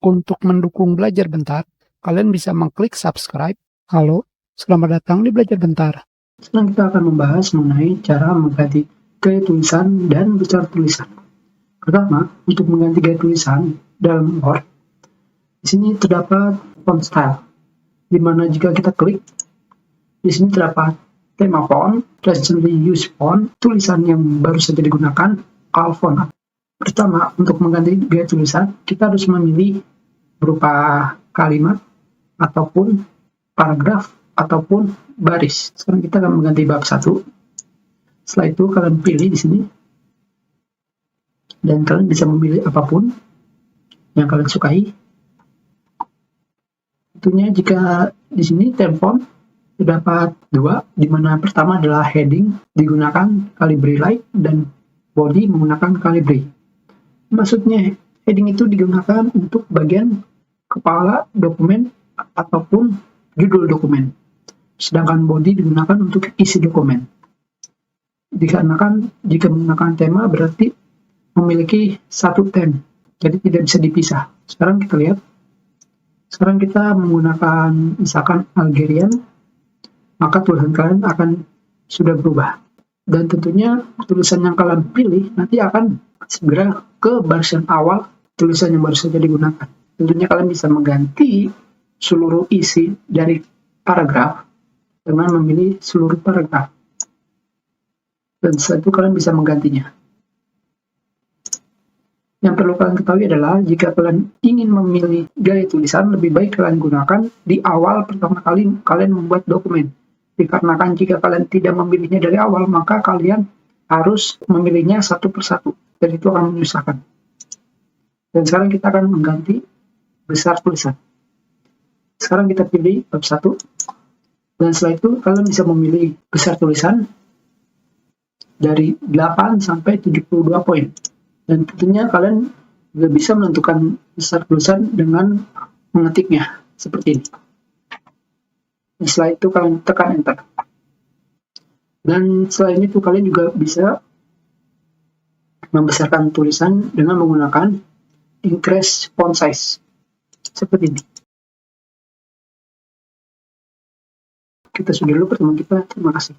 Untuk mendukung Belajar Bentar, kalian bisa mengklik subscribe. Halo, selamat datang di Belajar Bentar. Sekarang kita akan membahas mengenai cara mengganti gaya tulisan dan besar tulisan. Pertama, untuk mengganti gaya tulisan dalam Word, di sini terdapat font style, di mana jika kita klik, di sini terdapat tema font, recently used font, tulisan yang baru saja digunakan, all font. Pertama, untuk mengganti gaya tulisan, kita harus memilih berupa kalimat, ataupun paragraf, ataupun baris. Sekarang kita akan mengganti bab 1. Setelah itu kalian pilih di sini, dan kalian bisa memilih apapun yang kalian sukai. Tentunya jika di sini theme font terdapat 2, di mana pertama adalah heading digunakan Calibri Light dan body menggunakan Calibri. Maksudnya heading itu digunakan untuk bagian kepala dokumen ataupun judul dokumen, sedangkan body digunakan untuk isi dokumen. Dikarenakan jika menggunakan tema berarti memiliki satu theme, jadi tidak bisa dipisah. Sekarang kita lihat, sekarang kita menggunakan misalkan Algerian, maka tulisan kalian akan sudah berubah. Dan tentunya tulisan yang kalian pilih nanti akan segera ke barisan awal tulisan yang baru saja digunakan. Tentunya kalian bisa mengganti seluruh isi dari paragraf dengan memilih seluruh paragraf. Dan setelah itu kalian bisa menggantinya. Yang perlu kalian ketahui adalah jika kalian ingin memilih gaya tulisan, lebih baik kalian gunakan di awal pertama kali kalian membuat dokumen. Dikarenakan jika kalian tidak memilihnya dari awal, maka kalian harus memilihnya satu persatu, dan itu akan menyusahkan. Dan sekarang kita akan mengganti besar tulisan. Sekarang kita pilih bab 1, dan setelah itu kalian bisa memilih besar tulisan dari 8 sampai 72 poin. Dan tentunya kalian juga bisa menentukan besar tulisan dengan mengetiknya seperti ini. Dan setelah itu kalian tekan enter. Dan selain itu kalian juga bisa membesarkan tulisan dengan menggunakan increase font size seperti ini. Kita sudah dulu pertemuan kita. Terima kasih.